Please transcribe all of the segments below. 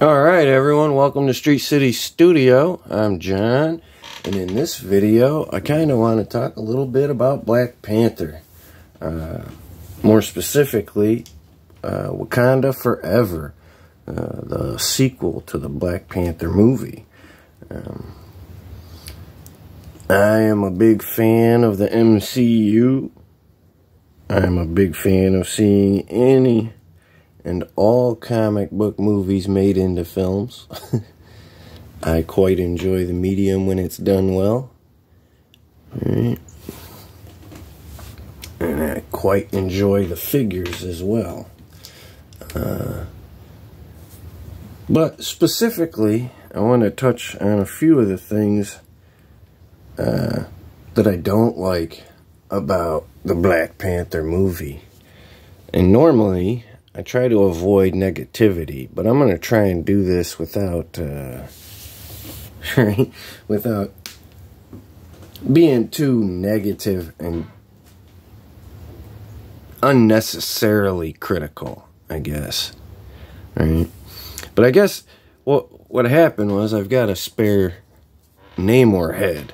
Alright everyone, welcome to Street City Studio. I'm John, and in this video I kind of want to talk a little bit about Black Panther. More specifically, Wakanda Forever, the sequel to the Black Panther movie. I am a big fan of the MCU. I'm a big fan of seeing any and all comic book movies made into films. I quite enjoy the medium when it's done well. Right. And I quite enjoy the figures as well. But specifically, I want to touch on a few of the things that I don't like about the Black Panther movie. And normally I try to avoid negativity, but I'm going to try and do this without without being too negative and unnecessarily critical, I guess. Right? But I guess what happened was I've got a spare Namor head,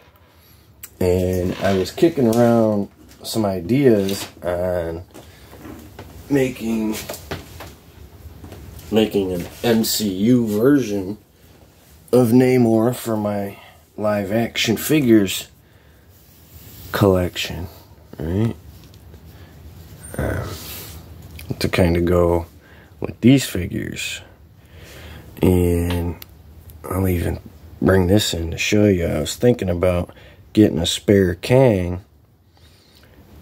and I was kicking around some ideas on making an MCU version of Namor for my live action figures collection, right? To kind of go with these figures. And I'll even bring this in to show you. I was thinking about getting a spare Kang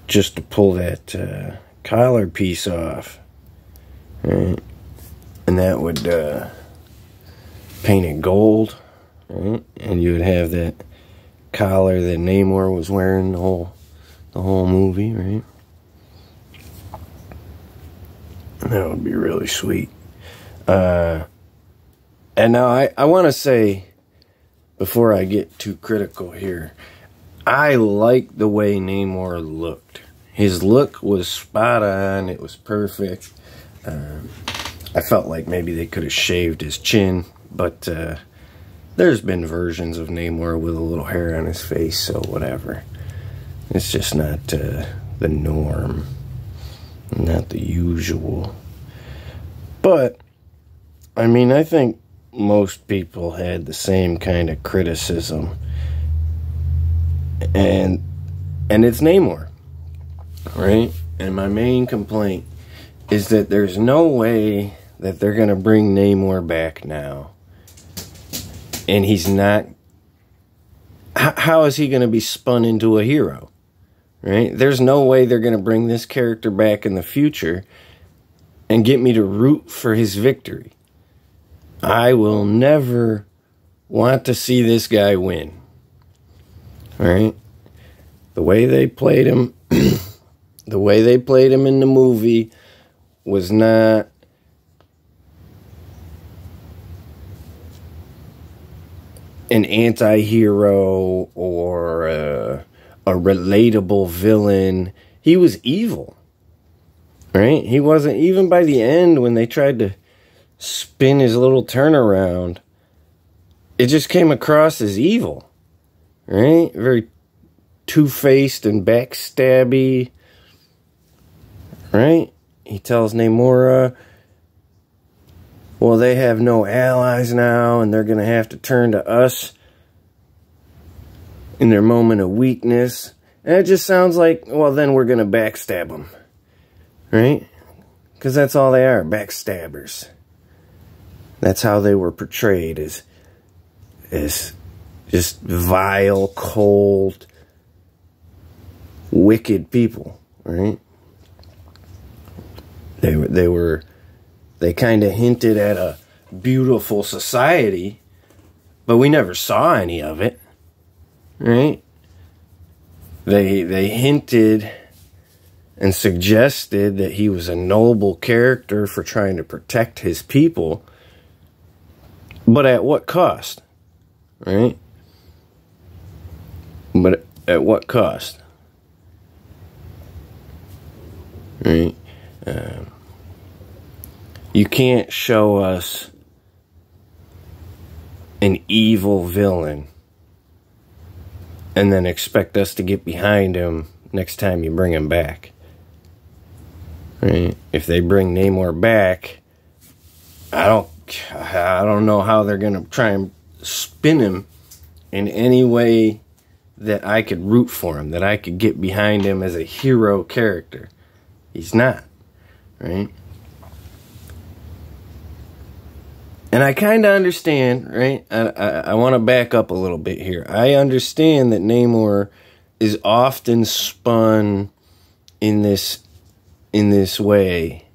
just to pull that collar piece off, right? And that would paint it gold, right? And you would have that collar that Namor was wearing the whole movie, right? And that would be really sweet. And now I want to say, before I get too critical here, I like the way Namor looked. His look was spot on. It was perfect. I felt like maybe they could have shaved his chin, but there's been versions of Namor with a little hair on his face, so whatever. It's just not the norm, not the usual. But, I mean, I think most people had the same kind of criticism. And it's Namor, right? And my main complaint is that there's no way that they're going to bring Namor back now. And he's not... How is he going to be spun into a hero? Right? There's no way they're going to bring this character back in the future and get me to root for his victory. I will never want to see this guy win. Right? The way they played him... the way they played him in the movie was not an anti-hero or a relatable villain. He was evil, right? He wasn't, even by the end when they tried to spin his little turnaround, it just came across as evil, right? Very two-faced and backstabby, right? He tells Namor, well, they have no allies now, and they're going to have to turn to us in their moment of weakness. And it just sounds like, well, then we're going to backstab them, right? Because that's all they are, backstabbers. That's how they were portrayed, as just vile, cold, wicked people, right? They kind of hinted at a beautiful society, but we never saw any of it, right? They hinted and suggested that he was a noble character for trying to protect his people, but at what cost, right? But at what cost, right? You can't show us an evil villain and then expect us to get behind him next time you bring him back. Right? If they bring Namor back, I don't know how they're going to try and spin him in any way that I could root for him, that I could get behind him as a hero character. He's not, right? And I kind of understand, right? I want to back up a little bit here. I understand that Namor is often spun in this way,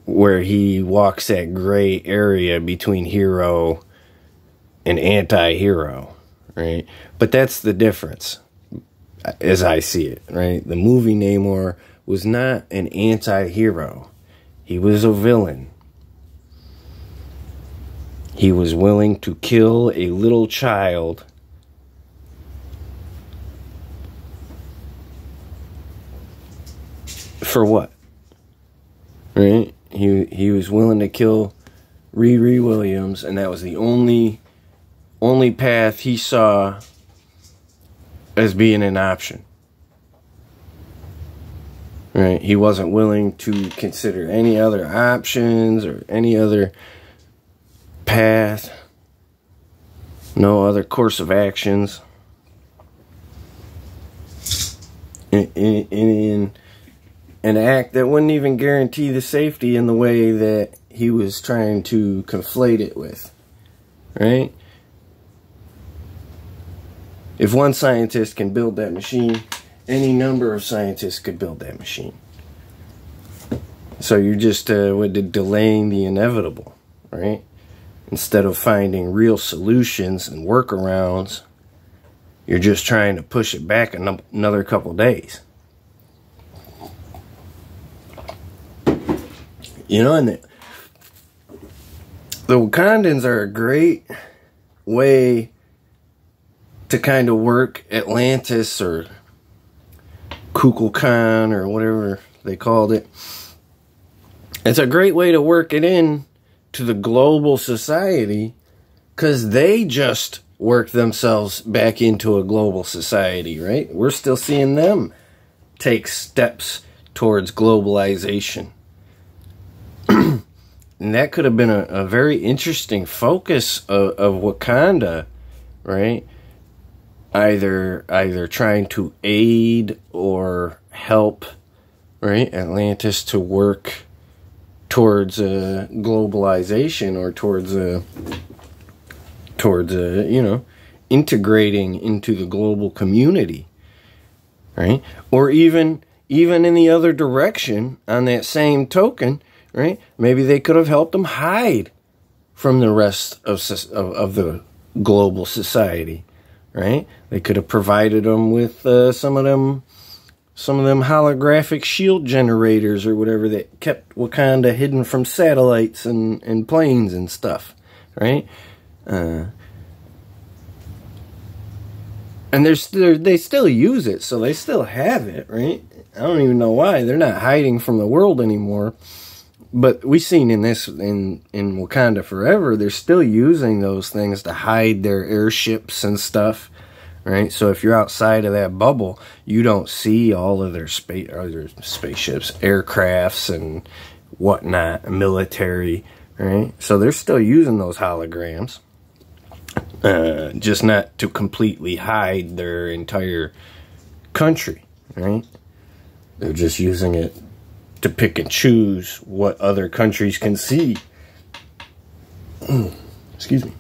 where he walks that gray area between hero and anti-hero, right? But that's the difference, as I see it, right? The movie Namor was not an anti-hero. He was a villain. He was willing to kill a little child for what? Right? He was willing to kill Riri Williams, and that was the only path he saw as being an option. Right? He wasn't willing to consider any other options or any other path, no other course of actions. In an act that wouldn't even guarantee the safety in the way that he was trying to conflate it with. Right? If one scientist can build that machine, any number of scientists could build that machine. So you're just delaying the inevitable, right? Instead of finding real solutions and workarounds, you're just trying to push it back another couple days. You know, and the Wakandans are a great way to kind of work Atlantis or Kukulkan or whatever they called it. It's a great way to work it in to the global society, because they just work themselves back into a global society, right? We're still seeing them take steps towards globalization. And that could have been a very interesting focus of Wakanda, right? Either trying to aid or help, right, Atlantis to work towards globalization, or towards you know, integrating into the global community, right? Or even in the other direction, on that same token, right? Maybe they could have helped them hide from the rest of the global society, right? They could have provided them with some of them holographic shield generators or whatever that kept Wakanda hidden from satellites and planes and stuff, right? And they still use it, so they still have it, right? I don't even know why they're not hiding from the world anymore. But we've seen in Wakanda Forever, they're still using those things to hide their airships and stuff, right? So if you're outside of that bubble, you don't see all of their spaceships, aircrafts, and whatnot, military, right? So they're still using those holograms, just not to completely hide their entire country, right? They're just using it to pick and choose what other countries can see. Excuse me.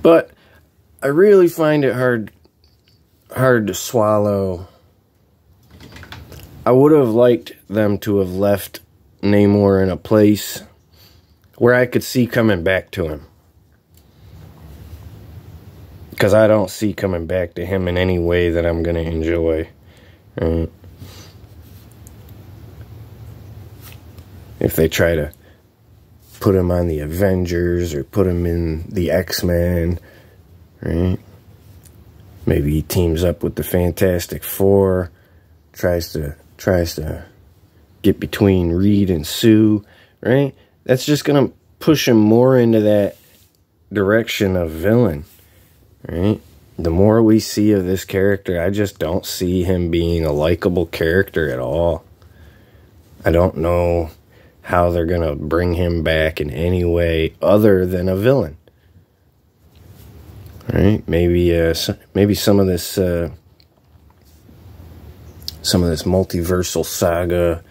But I really find it hard to swallow. I would have liked them to have left Namor in a place where I could see coming back to him. Because I don't see coming back to him in any way that I'm going to enjoy. Right? If they try to put him on the Avengers or put him in the X-Men, right? Maybe he teams up with the Fantastic Four, tries to get between Reed and Sue, right? That's just gonna push him more into direction of villain, right? The more we see of this character, I just don't see him being a likable character at all. I don't know how they're going to bring him back in any way other than a villain. Right? Maybe some of this multiversal saga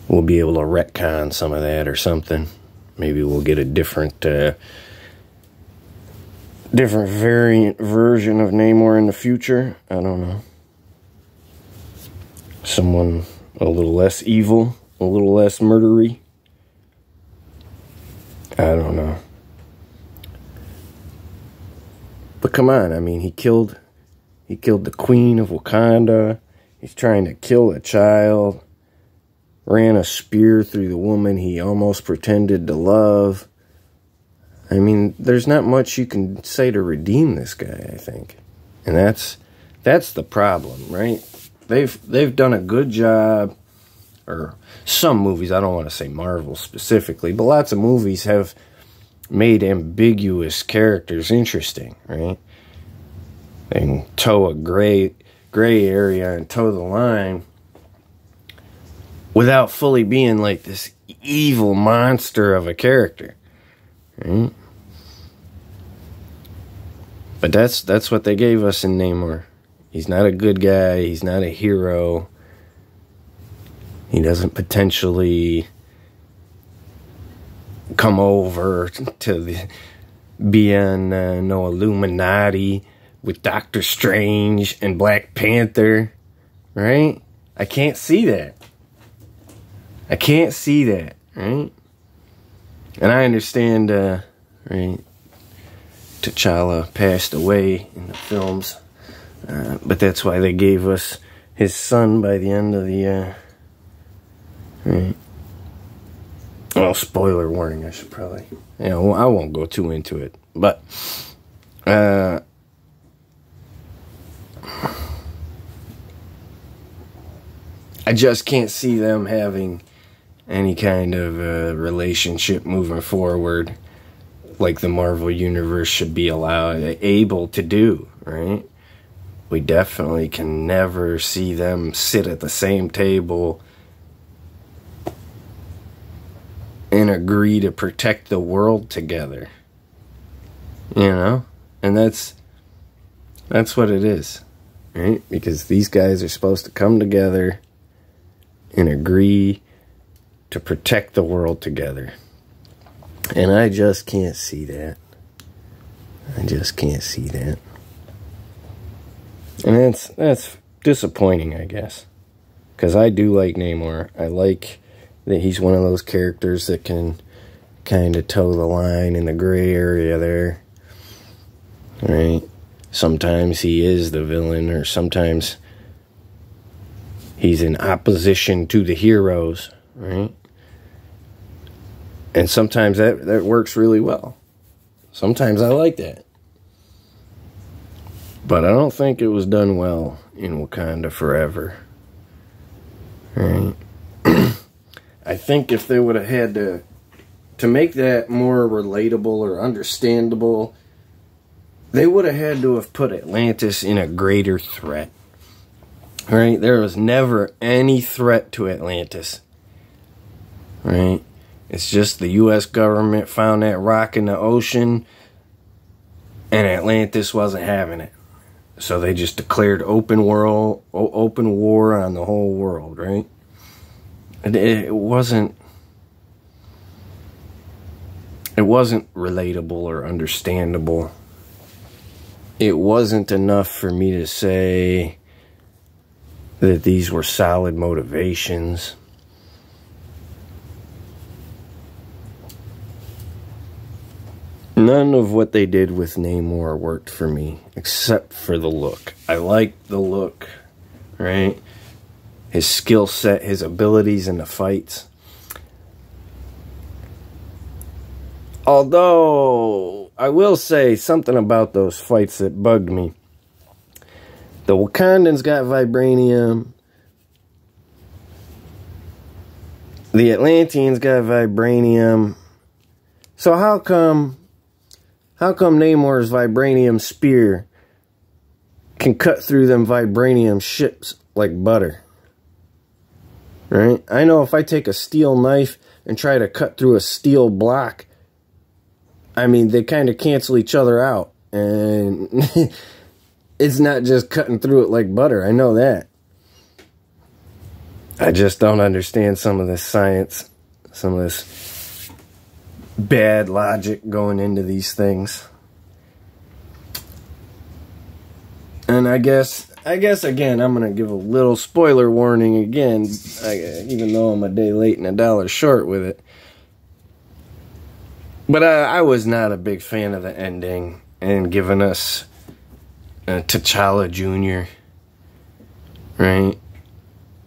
we'll be able to retcon some of that or something. Maybe we'll get a different variant version of Namor in the future. I don't know. Someone a little less evil, a little less murdery. I don't know. But come on, I mean, he killed the queen of Wakanda. He's trying to kill a child. Ran a spear through the woman he almost pretended to love. I mean, there's not much you can say to redeem this guy, I think. And that's the problem, right? They've done a good job, or some movies, I don't want to say Marvel specifically, but lots of movies have made ambiguous characters interesting, right? They can toe a gray area and toe the line without fully being like this evil monster of a character, right? But that's what they gave us in Namor. He's not a good guy. He's not a hero. He doesn't potentially come over to be on no Illuminati with Doctor Strange and Black Panther, right? I can't see that. I can't see that, right? And I understand, right, T'Challa passed away in the films, but that's why they gave us his son by the end of the, right? Well, spoiler warning, I should probably, I won't go too into it, but, I just can't see them having any kind of relationship moving forward like the Marvel Universe should be able to do, right? We definitely can never see them sit at the same table and agree to protect the world together. You know? And that's what it is, right? Because these guys are supposed to come together and agree to protect the world together. And I just can't see that. I just can't see that. And that's disappointing, I guess. Because I do like Namor. I like that he's one of those characters that can kind of toe the line in the gray area there. Right? Sometimes he is the villain, or sometimes he's in opposition to the heroes, right? And sometimes that works really well. Sometimes I like that. But I don't think it was done well in Wakanda Forever. Right? I think if they would have had to make that more relatable or understandable, they would have had to have put Atlantis in a greater threat. Right? There was never any threat to Atlantis. Right? It's just the U.S. government found that rock in the ocean, and Atlantis wasn't having it. So they just declared open war on the whole world, right? And it wasn't relatable or understandable. It wasn't enough for me to say that these were solid motivations. None of what they did with Namor worked for me, except for the look. I liked the look, right? His skill set, his abilities in the fights. Although, I will say something about those fights that bugged me. The Wakandans got vibranium. The Atlanteans got vibranium. So how come Namor's vibranium spear can cut through them vibranium ships like butter? Right? I know if I take a steel knife and try to cut through a steel block, I mean, they kind of cancel each other out. And it's not just cutting through it like butter. I know that. I just don't understand some of this science, some of this bad logic going into these things. And I guess again, I'm going to give a little spoiler warning again, even though I'm a day late and $1 short with it. But I was not a big fan of the ending and giving us T'Challa Jr., right?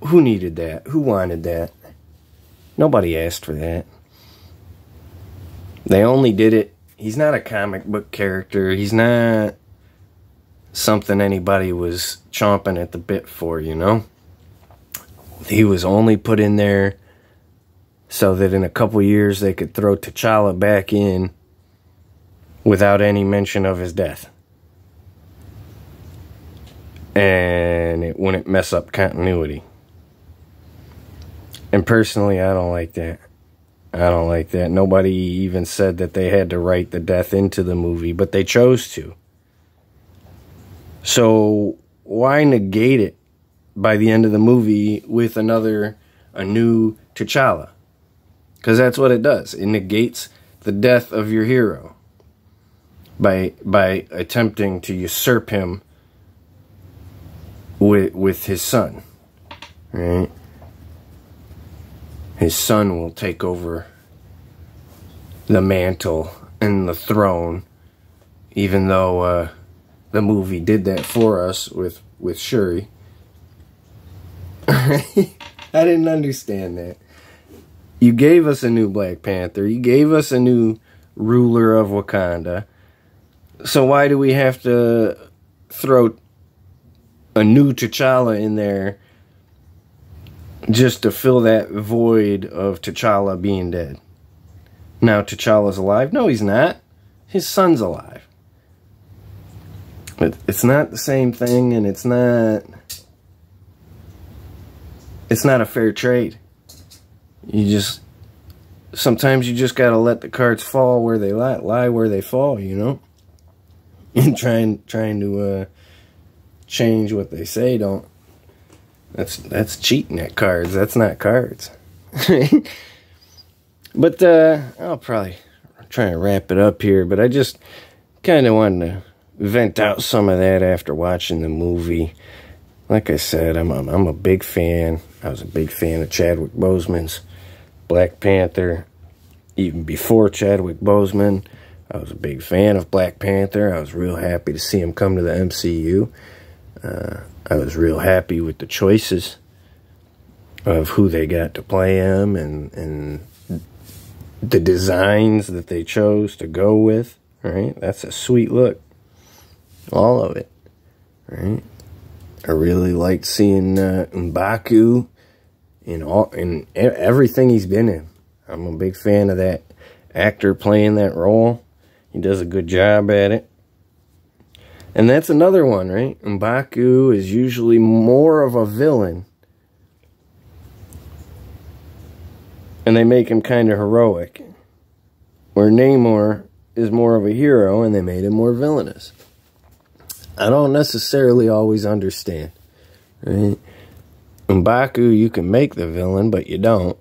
Who needed that? Who wanted that? Nobody asked for that. They only did it. He's not a comic book character. He's not something anybody was chomping at the bit for, you know? He was only put in there so that in a couple years they could throw T'Challa back in without any mention of his death. And it wouldn't mess up continuity. And personally, I don't like that. I don't like that. Nobody even said that they had to write the death into the movie, but they chose to. So why negate it by the end of the movie with a new T'Challa? Because that's what it does. It negates the death of your hero by attempting to usurp him with his son, right? His son will take over the mantle and the throne, even though the movie did that for us with Shuri. I didn't understand that. You gave us a new Black Panther. You gave us a new ruler of Wakanda. So why do we have to throw a new T'Challa in there just to fill that void of T'Challa being dead? Now T'Challa's alive? No, he's not. His son's alive. But it's not the same thing, and it's not a fair trade. Sometimes you just gotta let the cards fall where they lie where they fall, you know? And trying to change what they say, that's cheating at cards. That's not cards. But I'll probably try and wrap it up here, but I just kind of wanted to vent out some of that after watching the movie. Like I said, I'm a big fan. I was a big fan of Chadwick Boseman's Black Panther. Even before Chadwick Boseman, I was a big fan of Black Panther. I was real happy to see him come to the MCU. I was real happy with the choices of who they got to play him and the designs that they chose to go with, right? That's a sweet look. All of it, right? I really liked seeing M'Baku in everything he's been in. I'm a big fan of that actor playing that role. He does a good job at it. And that's another one, right? M'Baku is usually more of a villain. And they make him kind of heroic. Where Namor is more of a hero and they made him more villainous. I don't necessarily always understand, right? M'Baku, you can make the villain, but you don't.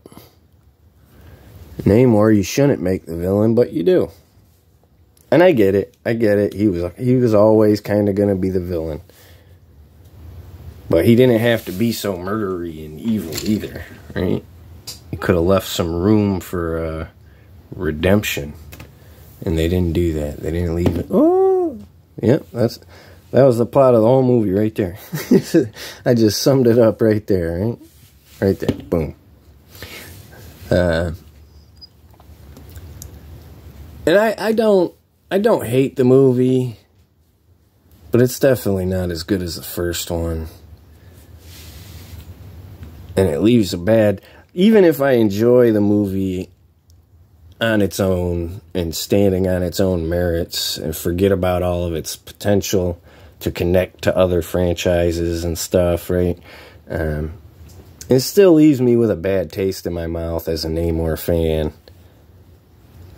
Namor, you shouldn't make the villain, but you do. And I get it. I get it. He was always kind of going to be the villain. But he didn't have to be so murdery and evil either, right? He could have left some room for redemption. And they didn't do that. They didn't leave it. Oh, yep, that was the plot of the whole movie right there. I just summed it up right there, right? Right there. Boom. And I don't hate the movie, but it's definitely not as good as the first one. And it leaves a bad... Even if I enjoy the movie, on its own and standing on its own merits and forget about all of its potential to connect to other franchises and stuff, right? It still leaves me with a bad taste in my mouth as a Namor fan.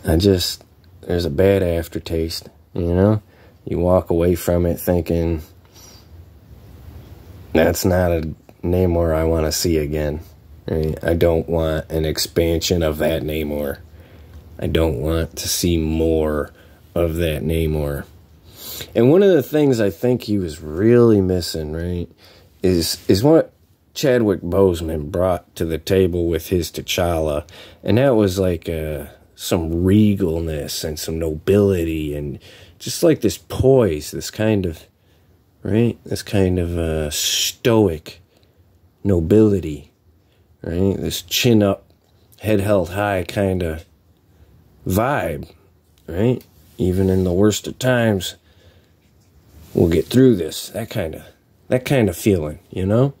There's a bad aftertaste, you know? You walk away from it thinking, that's not a Namor I want to see again. Right? I don't want an expansion of that Namor. I don't want to see more of that Namor. And one of the things I think he was really missing, right, is what Chadwick Boseman brought to the table with his T'Challa. And that was like some regalness and some nobility and just like this poise, this kind of, right, this kind of stoic nobility, right, this chin up, head held high kind of vibe, right? Even in the worst of times, we'll get through this. That kind of feeling, you know?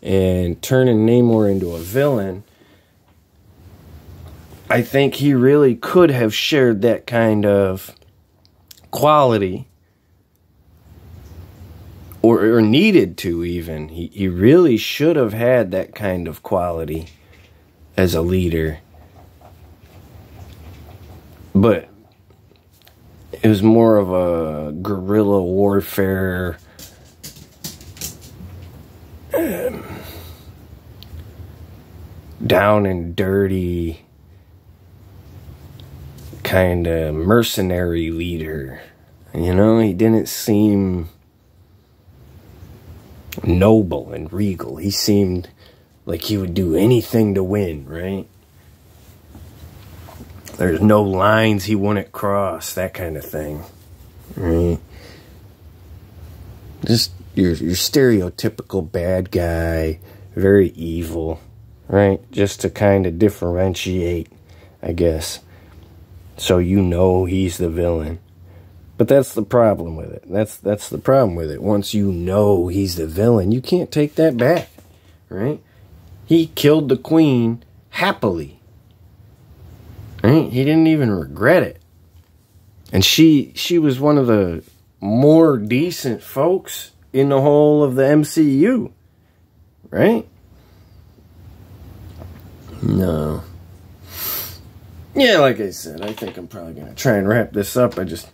And turning Namor into a villain, I think he really could have shared that kind of quality, or needed to even. He really should have had that kind of quality as a leader. But it was more of a guerrilla warfare, down and dirty, kind of mercenary leader. You know, he didn't seem noble and regal. He seemed like he would do anything to win, right? There's no lines he wouldn't cross, that kind of thing, right? Just your stereotypical bad guy, very evil, right? Just to kind of differentiate, I guess, so you know he's the villain. But that's the problem with it. That's the problem with it. Once you know he's the villain, you can't take that back, right? He killed the queen happily. Right? He didn't even regret it. And she was one of the more decent folks in the whole of the MCU. Right? No. Yeah, like I said, I think I'm probably going to try and wrap this up. I just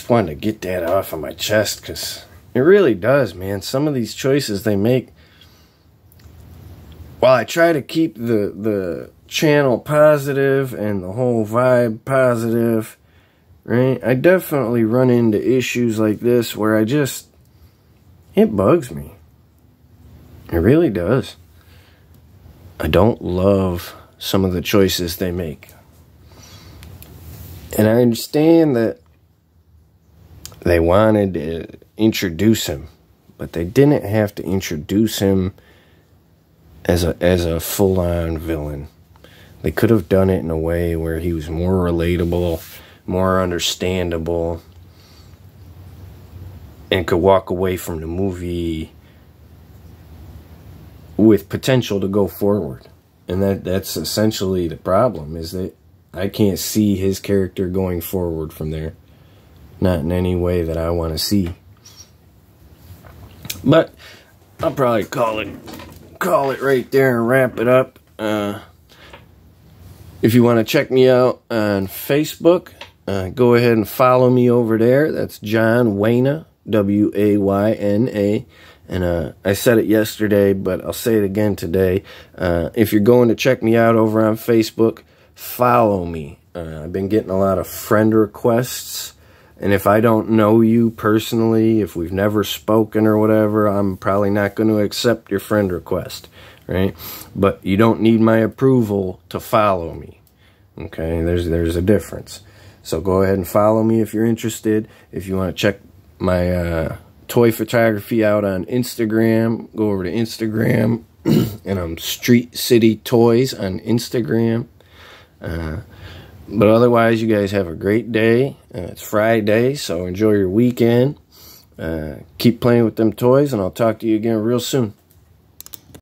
wanted to get that off of my chest, because it really does, man. Some of these choices they make, while I try to keep the channel positive and the whole vibe positive, right, I definitely run into issues like this where it bugs me. It really does. I don't love some of the choices they make. And I understand that they wanted to introduce him, but they didn't have to introduce him as a full-on villain. They could have done it in a way where he was more relatable, more understandable, and could walk away from the movie with potential to go forward. And that's essentially the problem, is that I can't see his character going forward from there. Not in any way that I want to see. But I'll probably call it right there and wrap it up. If you want to check me out on Facebook, go ahead and follow me over there. That's John Wayna, W-A-Y-N-A. And I said it yesterday, but I'll say it again today. If you're going to check me out over on Facebook, follow me. I've been getting a lot of friend requests. And if I don't know you personally, if we've never spoken or whatever, I'm probably not going to accept your friend request. Right? But you don't need my approval to follow me. Okay? There's a difference. So go ahead and follow me if you're interested. If you want to check my toy photography out on Instagram, go over to Instagram. And I'm Street City Toys on Instagram. But otherwise, you guys have a great day. It's Friday, so enjoy your weekend. Keep playing with them toys, and I'll talk to you again real soon.